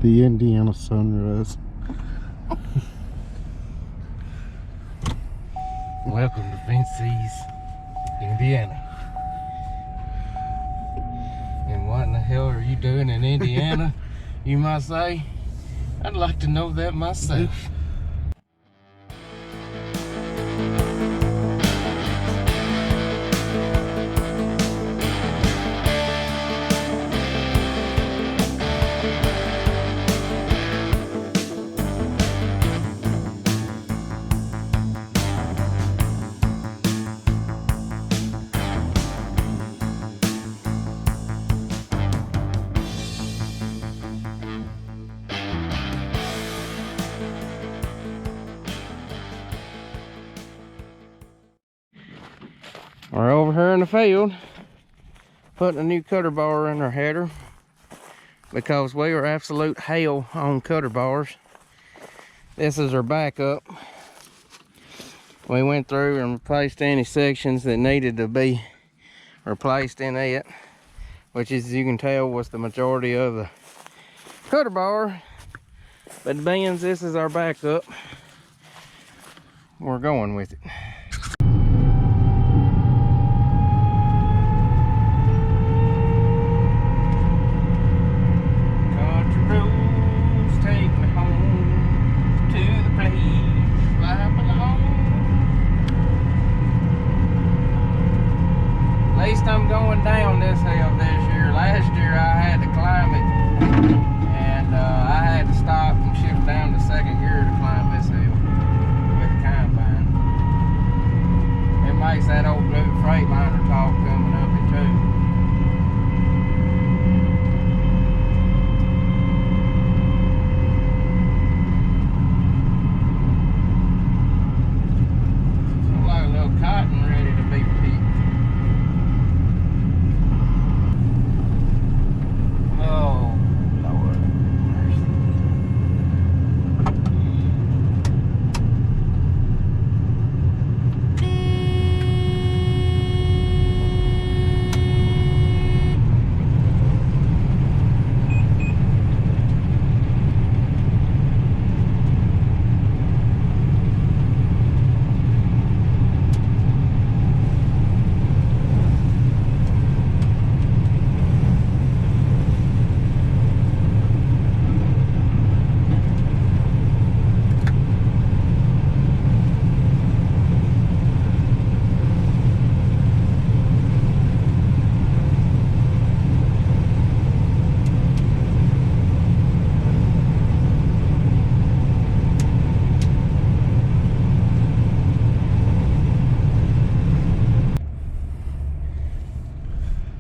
The Indiana sunrise. Welcome to Vince's, Indiana. And what in the hell are you doing in Indiana, you might say? I'd like to know that myself. We're over here in the field putting a new cutter bar in our header because we are absolute hell on cutter bars. This is our backup. We went through and replaced any sections that needed to be replaced in it, which, as you can tell, was the majority of the cutter bar. But being this is our backup, we're going with it. At least I'm going down this hill this year. Last year I had to climb it, and I had to stop and shift down to second gear to climb this hill with the combine. It makes that old blue Freightliner talk coming up it too. Looks like a little cotton ready to be picked.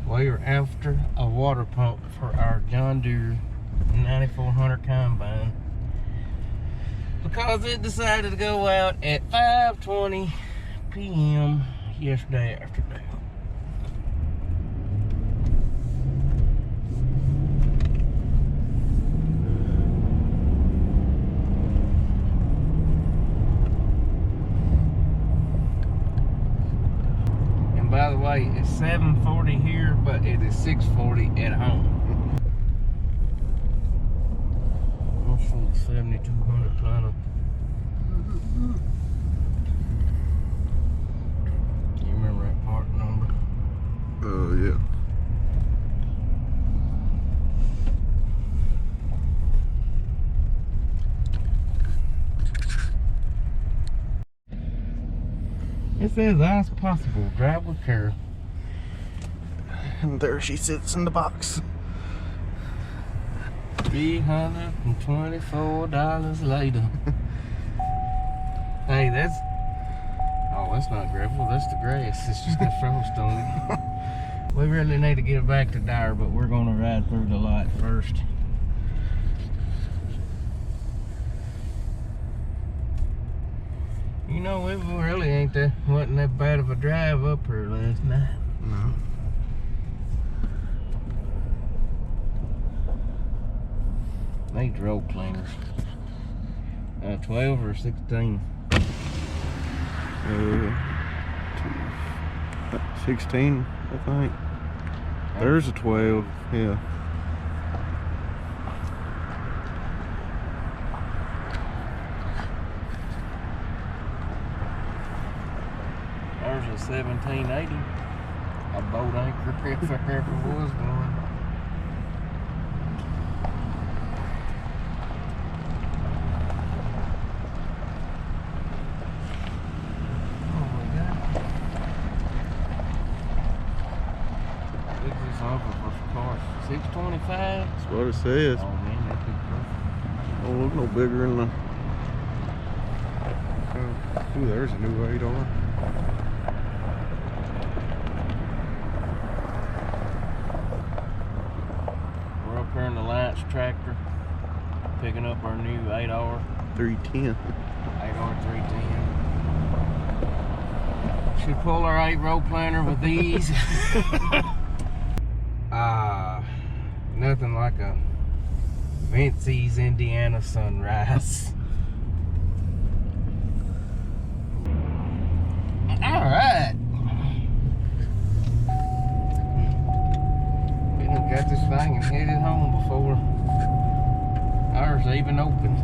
We are after a water pump for our John Deere 9400 combine because it decided to go out at 5:20 p.m. yesterday afternoon. By the way, it's 7:40 here, but it is 6:40 at home. That's for the 7200 planter. You remember that part number? Oh, yeah. It says as possible, drive with care. And there she sits in the box. $324 later. Hey, that's... Oh, that's not gravel, that's the grass. It's just got frost on it. We really need to get back to Dyer, but we're going to ride through the light first. You know, it really wasn't that bad of a drive up here last night. No. Needs road cleaners. 12 or 16? 16, I think. There's a 12, yeah. a 1780. A boat anchor if there ever was one. Oh my God. What's this offer for cars? $625? That's what it says. Oh man, that could be perfect. Don't look no bigger than the... Ooh, there's a new 8R. We're up here in the Lance tractor, picking up our new 8R. 310. 8R 310. Should pull our 8-row planter with these. Nothing like a Vincey's Indiana sunrise. Alright. We done got this thing and headed home before ours even opened.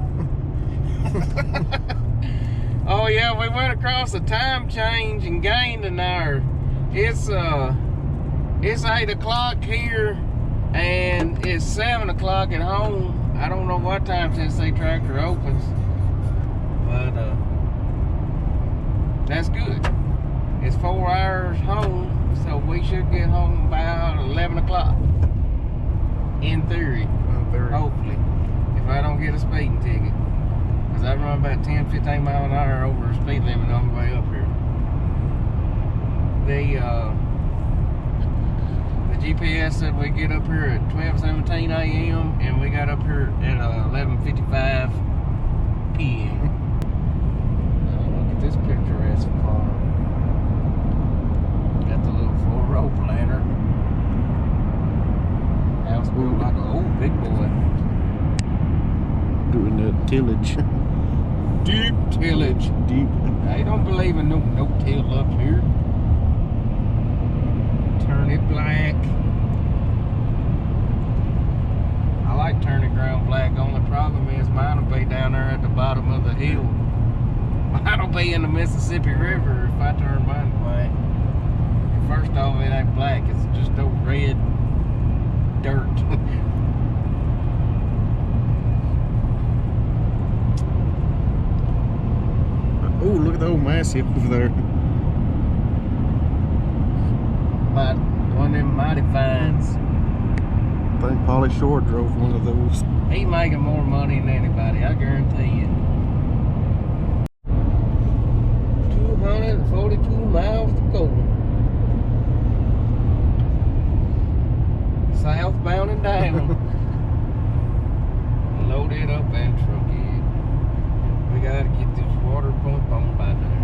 Oh yeah, we went across a time change and gained an hour. It's 8 o'clock here and it's 7 o'clock at home. I don't know what time since the tractor opens, but that's good. It's 4 hours home, so we should get home about 11 o'clock. In theory. Hopefully. If I don't get a speeding ticket. Because I run about 10-15 miles an hour over the speed limit on the way up here. The GPS said we get up here at 12:17 a.m. and we got up here at 11:55 p.m. Look at this picturesque farm. Got the little 4-row planter. House built like an old big boy. Doing that tillage. Deep tillage. Deep. I don't believe in no till up here. Turn it black. I like turning ground black. Only problem is mine will be down there at the bottom of the hill. Mine will be in the Mississippi River if I turn mine black. And first off, it ain't black. It's just old red dirt. Oh, look at the old Massey over there. One of them mighty fines. I think Polly Shore drove one of those. He making more money than anybody, I guarantee you. 242 miles to go. Southbound and down. Load it up and truck it. We gotta get this water pump on by there.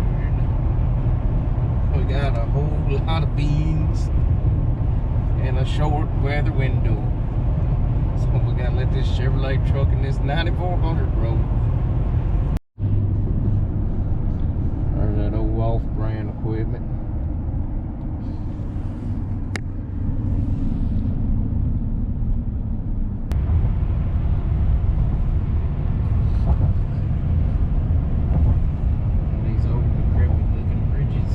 We got a whole lot of beans and a short weather window. So we gotta let this Chevrolet truck in this 9400 roll. There's that old off-brand equipment. These old decrepit looking bridges.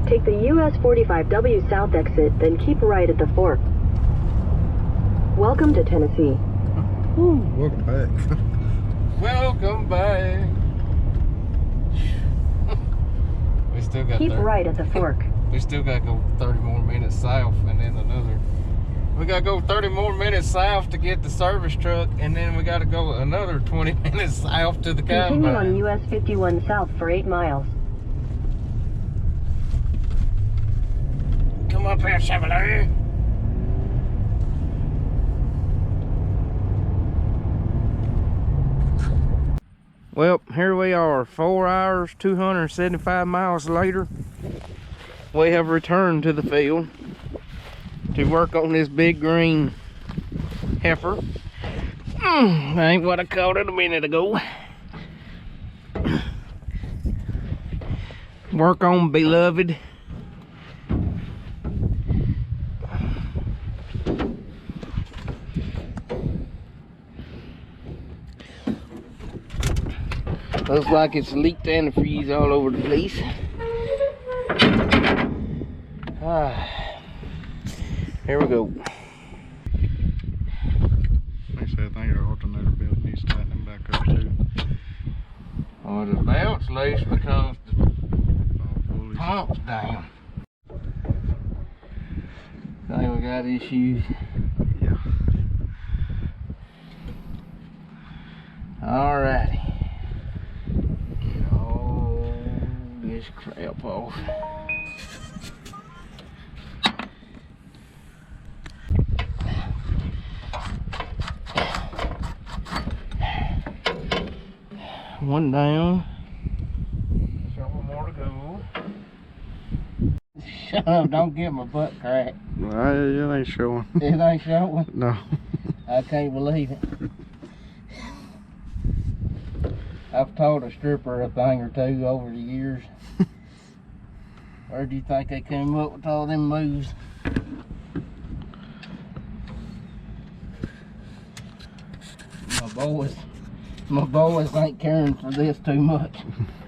Take the US 45W South exit, then keep right at the fork. Welcome to Tennessee. Woo, welcome back. Welcome back. We still got Keep 30. right at the fork. We still gotta go 30 more minutes south and then another. We gotta go 30 more minutes south to get the service truck, and then we gotta go another 20 minutes south to the Continue on combine. US 51 South for 8 miles. Come up here, Chevrolet. Well, here we are, 4 hours, 275 miles later. We have returned to the field to work on this big green heifer. Ain't what I called it a minute ago. Work on beloved Looks like it's leaked antifreeze all over the place. Here we go. They say I think our alternator belt needs tightening back up too. Well, the belt's loose because the pump's down. Think we got issues. Yeah. Alrighty. Get all this crap off. One down. Couple more to go. Shut up, don't get my butt cracked. It ain't showing. It ain't showing? No. I can't believe it. I've taught a stripper a thing or two over the years. Where do you think they came up with all them moves? My boys ain't caring for this too much.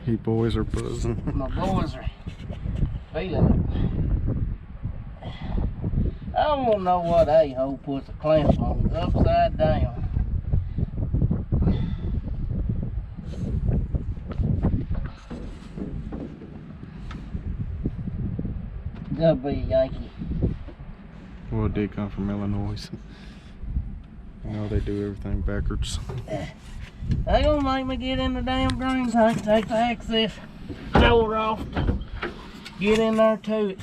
You boys are buzzing. My boys are feeling it. I don't know what a-hole puts a clamp on it upside down. Gotta be a Yankee. Well, it did come from Illinois. You know they do everything backwards. They gonna make me get in the damn green tank, take the access door off to get in there to it.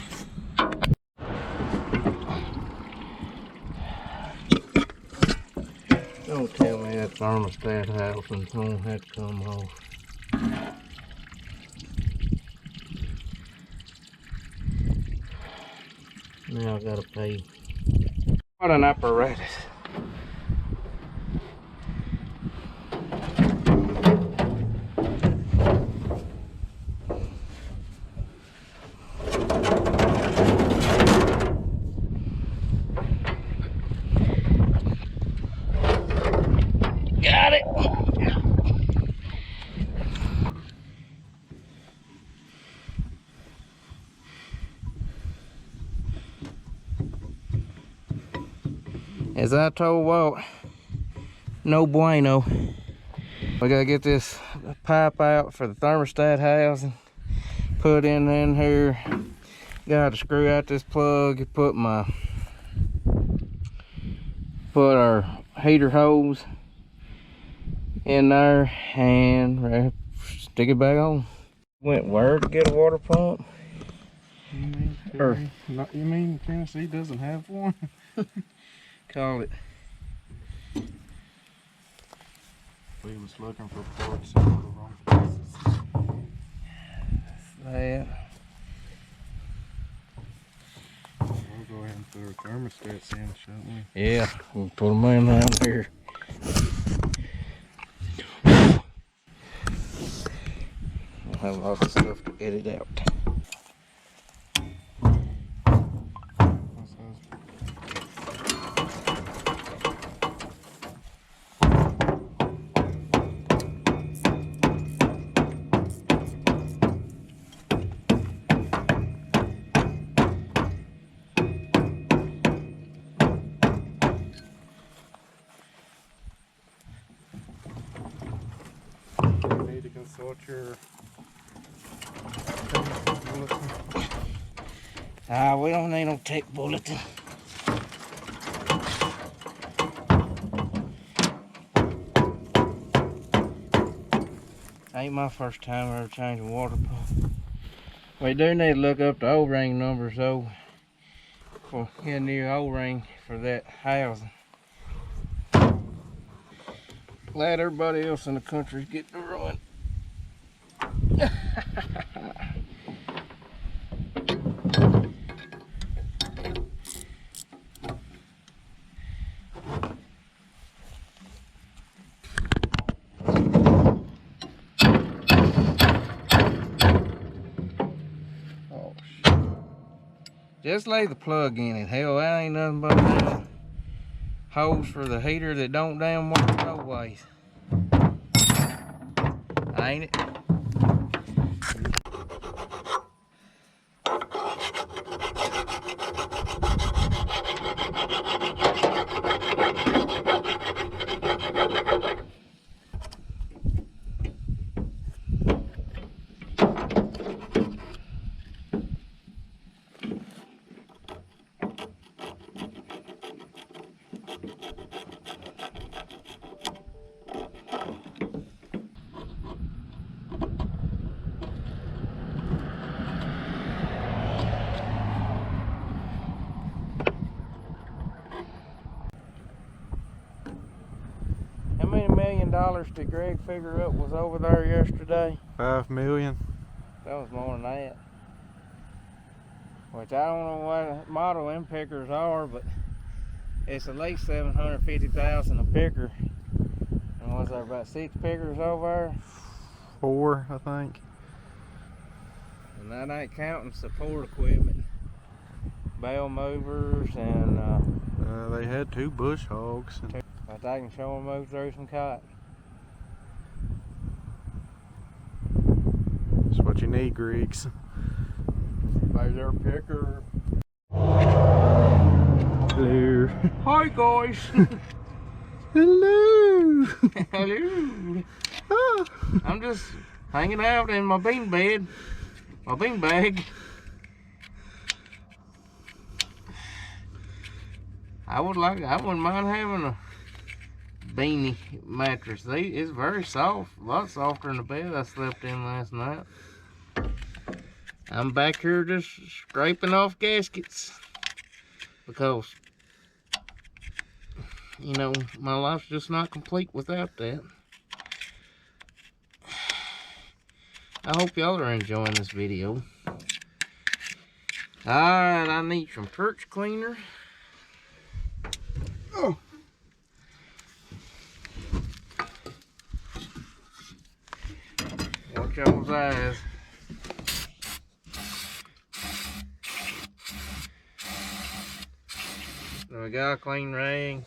Don't tell me that thermostat housing's gonna have to come off. Now I gotta pay. What an apparatus. Got it. As I told Walt, no bueno. We gotta get this pipe out for the thermostat housing, put in here. Gotta screw out this plug, put our heater hose in there and stick it back on. Went where to get a water pump? You mean Tennessee doesn't have one? Call it. We was looking for parts in all the wrong places. That. We'll go ahead and put our thermostats in, shouldn't we? Yeah, we'll put them in around here. We'll have lots of stuff to edit out. Need to consult your We don't need no tech bulletin. Ain't my first time ever changing water pump. We do need to look up the O-ring numbers though, for get a new O-ring for that housing. Glad everybody else in the country's getting to run. Oh shit. Just lay the plug in it. Hell, that ain't nothing but a hose for the heater that don't damn work no ways. Ain't it? How many $1 million did Greg figure up was over there yesterday? 5 million. That was more than that. Which I don't know what model them pickers are, but it's at least 750,000 a picker. And was there about 6 pickers over there? 4, I think. And that ain't counting support equipment, bale movers, and They had 2 bush hogs. but I can show them move through some cotton. That's what you need, Griggs. There's their picker. Hello. Hi guys. Hello. Hello. Ah. I'm just hanging out in my bean bed, my bean bag. I wouldn't mind having a beanie mattress. It's very soft, a lot softer than the bed I slept in last night. I'm back here just scraping off gaskets because, you know, my life's just not complete without that. I hope y'all are enjoying this video. Alright, I need some perch cleaner. Oh. Watch y'all's eyes. So we got a clean rag,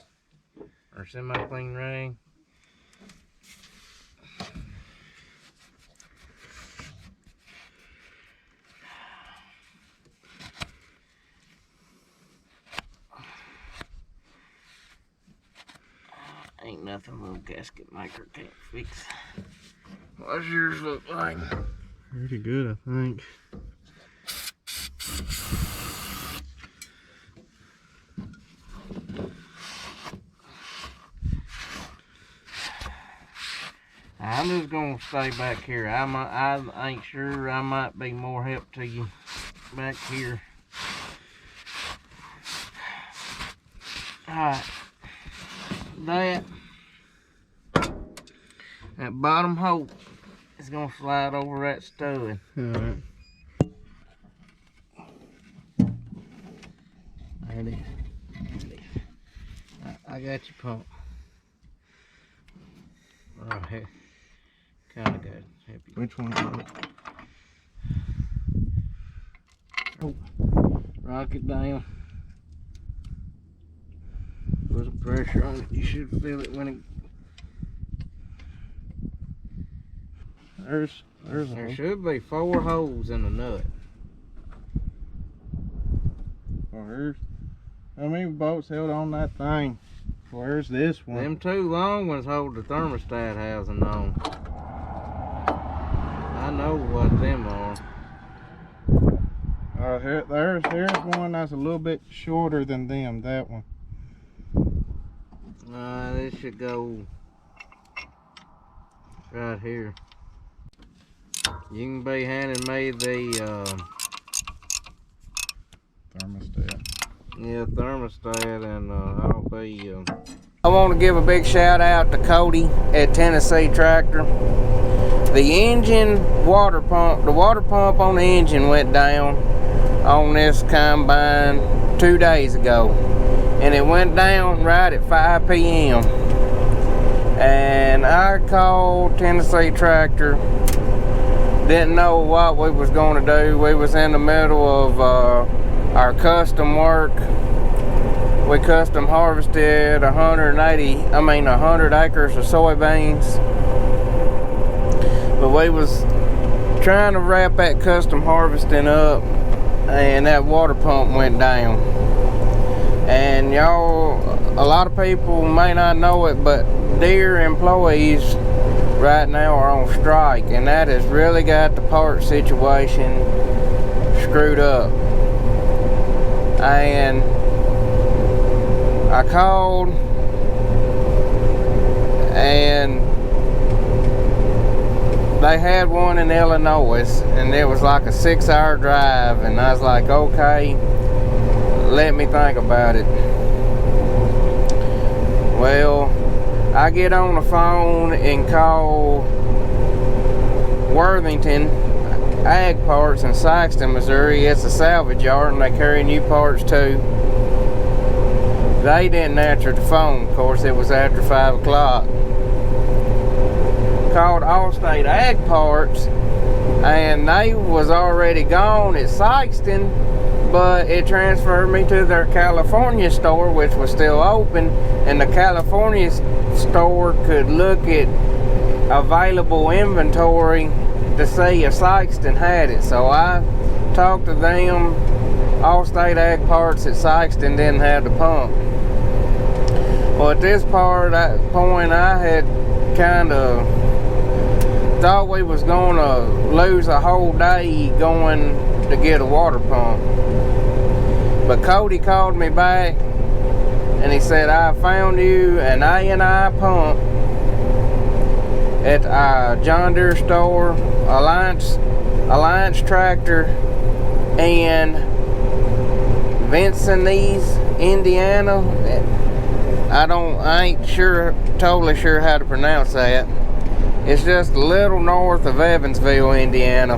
or semi-clean rag. Ain't nothing a little gasket maker can't fix. What's yours look like? Pretty good, I think. I'm just gonna stay back here. I ain't sure. I might be more help to you back here. Alright. That bottom hole is gonna slide over that stud. Alright. There it is. I got your pump. Right here. Kinda got it. Which one? Oh. Rock it down. Put some pressure on it. You should feel it when it. There should be 4 holes in the nut. Well, how many bolts held on that thing? Where's this one? Them 2 long ones hold the thermostat housing on. I know what them are. There's one that's a little bit shorter than them. That one. This should go right here. You can be handing me the Thermostat. yeah, thermostat, and I'll be. I want to give a big shout out to Cody at Tennessee Tractor. The engine water pump, the water pump on the engine went down on this combine 2 days ago, and it went down right at 5 p.m. and I called Tennessee Tractor. Didn't know what we was going to do. We was in the middle of our custom work. We custom harvested 100 acres of soybeans. But we was trying to wrap that custom harvesting up, and that water pump went down. And y'all, a lot of people may not know it, but Deere employees right now are on strike, and that has really got the part situation screwed up. And I called, and they had one in Illinois, and it was like a 6-hour drive, and I was like, okay, let me think about it. Well, I get on the phone and call Worthington Ag Parts in Saxton, Missouri. It's a salvage yard, and they carry new parts too. They didn't answer the phone. Of course, it was after 5 o'clock. Called Allstate Ag Parts, and they was already gone at Saxton, but it transferred me to their California store, which was still open, and the California store could look at available inventory to see if Saxton had it. So I talked to them. Allstate Ag Parts at Saxton didn't have the pump. Well, at this point I had kind of thought we was going to lose a whole day going to get a water pump. But Cody called me back, and he said, I found you an A&I pump at John Deere store, Alliance Tractor in Vincennes, Indiana. I ain't totally sure how to pronounce that. It's just a little north of Evansville, Indiana.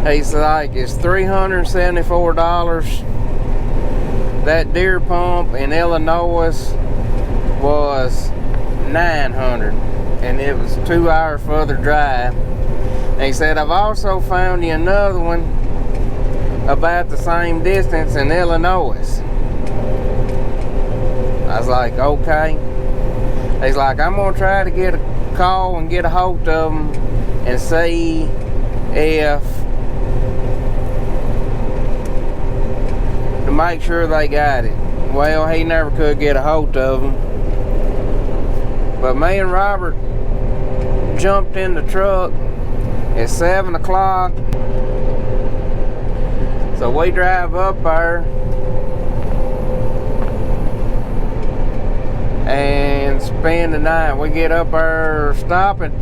He's like, it's $374. That Deere pump in Illinois was $900, and it was a 2-hour further drive. And he said, I've also found you another one about the same distance in Illinois. I was like, okay. He's like, I'm gonna try to get a call and get a hold of them and see if, to make sure they got it. Well, he never could get a hold of them. But me and Robert jumped in the truck at 7 o'clock. So we drive up there and spend the night. We get up there, stopping.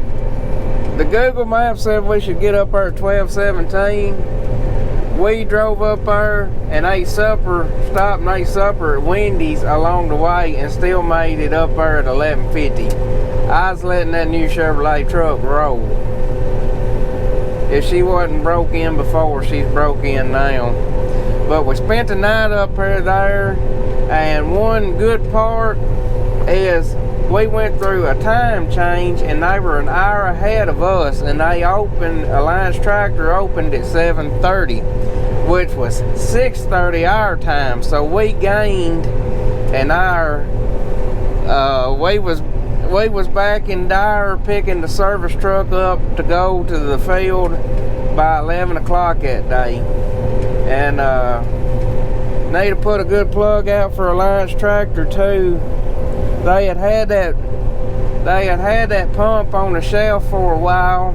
The Google map said we should get up there at 12:17. We drove up there and ate supper, stopped and ate supper at Wendy's along the way, and still made it up there at 11:50. I was letting that new Chevrolet truck roll. If she wasn't broke in before, she's broke in now. But we spent the night up there, and one good part is we went through a time change, and they were an hour ahead of us, and they opened, Alliance Tractor opened at 7:30, which was 6:30 our time. So we gained an hour. We was back in Dyer picking the service truck up to go to the field by 11 o'clock that day. And need to put a good plug out for Alliance Tractor too. They had that pump on the shelf for a while,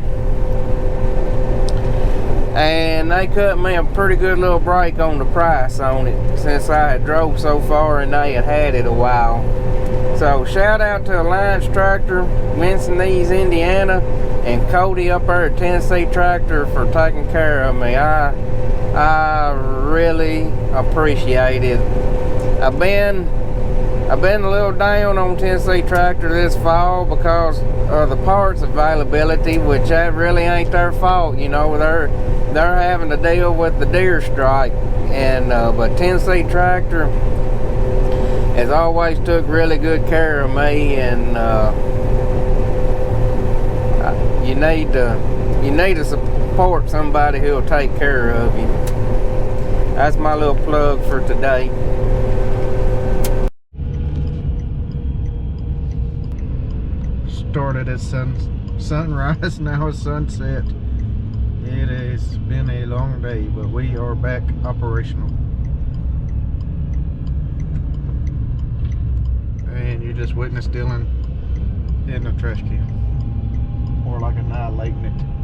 and they cut me a pretty good little break on the price on it, since I had drove so far and they had it a while. So shout out to Alliance Tractor, Vincennes, Indiana, and Cody up there at Tennessee Tractor for taking care of me. I really appreciate it. I've been a little down on Tennessee Tractor this fall because of the parts availability, which that really ain't their fault. You know, they're having to deal with the Deere strike, and but Tennessee Tractor has always took really good care of me, and you need to support somebody who'll take care of you. That's my little plug for today. Started at sunrise, now it's sunset. It has been a long day, but we are back operational. And you just witnessed Dylan in the trash can. More like annihilating it.